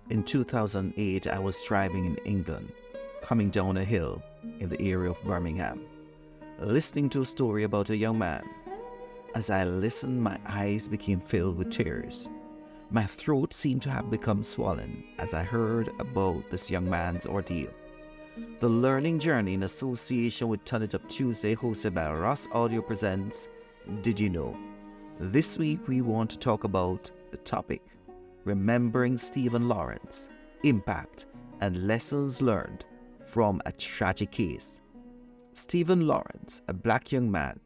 In 2008, I was driving in England, coming down a hill in the area of Birmingham, listening to a story about a young man. As I listened, my eyes became filled with tears. My throat seemed to have become swollen as I heard about this young man's ordeal. The Learning Journey in association with Turn It Up Tuesday, hosted by Ross Audio, presents Did You Know? This week we want to talk about the topic, remembering Stephen Lawrence, impact and lessons learned from a tragic case. Stephen Lawrence, a black young man,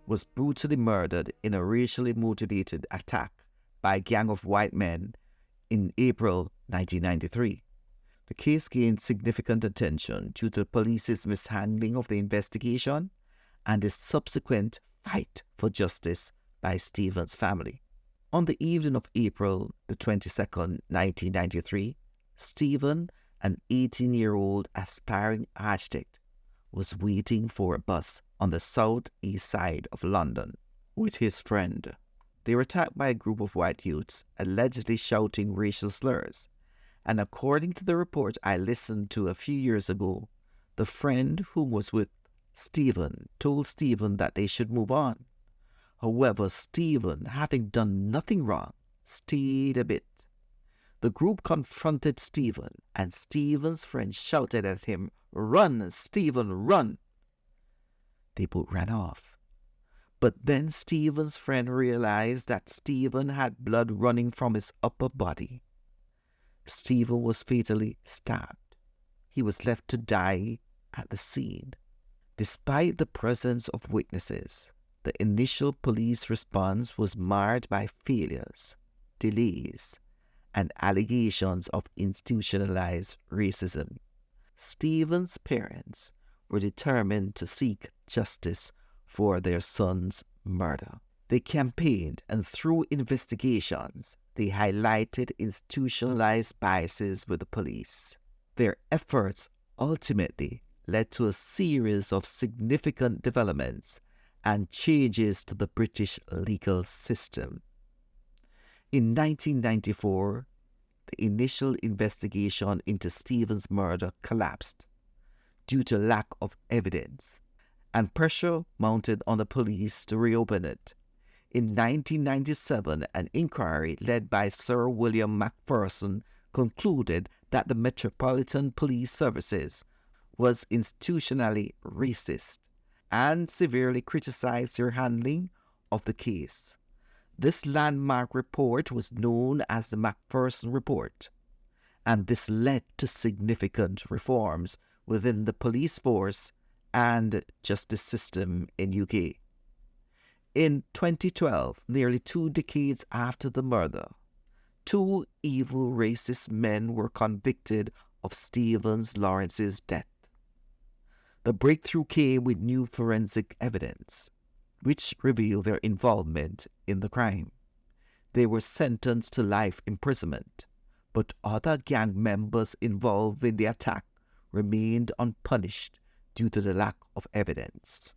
was brutally murdered in a racially motivated attack by a gang of white men in April 1993. The case gained significant attention due to the police's mishandling of the investigation and the subsequent fight for justice by Stephen's family. On the evening of April the 22nd, 1993, Stephen, an 18-year-old aspiring architect, was waiting for a bus on the southeast side of London with his friend. They were attacked by a group of white youths, allegedly shouting racial slurs. And according to the report I listened to a few years ago, the friend who was with Stephen told Stephen that they should move on. However, Stephen, having done nothing wrong, stayed a bit. The group confronted Stephen, and Stephen's friend shouted at him, "Run, Stephen, run!" They both ran off. But then Stephen's friend realized that Stephen had blood running from his upper body. Stephen was fatally stabbed. He was left to die at the scene. Despite the presence of witnesses, the initial police response was marred by failures, delays, and allegations of institutionalized racism. Stephen's parents were determined to seek justice for their son's murder. They campaigned, and through investigations, they highlighted institutionalized biases with the police. Their efforts ultimately led to a series of significant developments and changes to the British legal system. In 1994, the initial investigation into Stephen's murder collapsed due to lack of evidence, and pressure mounted on the police to reopen it. In 1997, an inquiry led by Sir William Macpherson concluded that the Metropolitan Police Services was institutionally racist and severely criticized their handling of the case. This landmark report was known as the Macpherson Report, and this led to significant reforms within the police force and justice system in UK. In 2012, nearly 2 decades after the murder, 2 evil racist men were convicted of Stephen Lawrence's death. The breakthrough came with new forensic evidence, which revealed their involvement in the crime. They were sentenced to life imprisonment, but other gang members involved in the attack remained unpunished due to the lack of evidence.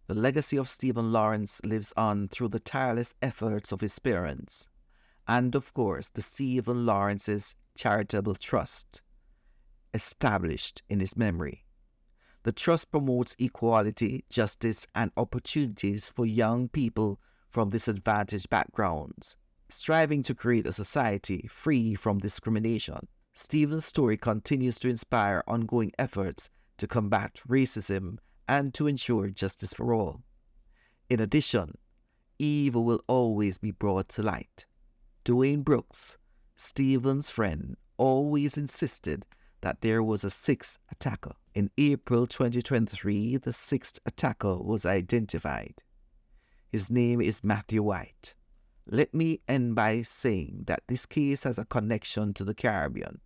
The legacy of Stephen Lawrence lives on through the tireless efforts of his parents, and of course the Stephen Lawrence's Charitable Trust, established in his memory. The trust promotes equality, justice, and opportunities for young people from disadvantaged backgrounds, striving to create a society free from discrimination. Stephen's story continues to inspire ongoing efforts to combat racism and to ensure justice for all. In addition, evil will always be brought to light. Dwayne Brooks, Stephen's friend, always insisted that there was a 6th attacker. In April 2023, the 6th attacker was identified. His name is Matthew White. Let me end by saying that this case has a connection to the Caribbean.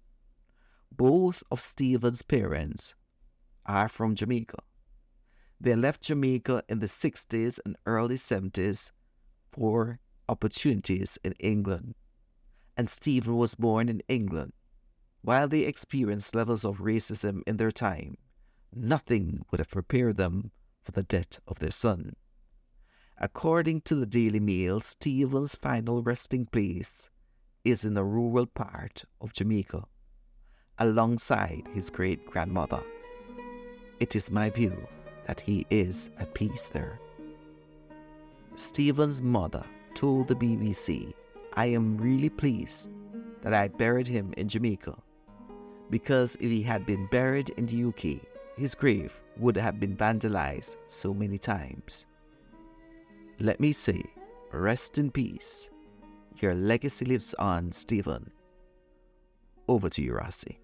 Both of Stephen's parents are from Jamaica. They left Jamaica in the 60s and early 70s for opportunities in England, and Stephen was born in England. While they experienced levels of racism in their time, nothing would have prepared them for the death of their son. According to the Daily Mail, Stephen's final resting place is in a rural part of Jamaica, alongside his great-grandmother. It is my view that he is at peace there. Stephen's mother told the BBC, "I am really pleased that I buried him in Jamaica, because if he had been buried in the UK, his grave would have been vandalized so many times." Let me say, rest in peace. Your legacy lives on, Stephen. Over to you, Rossi.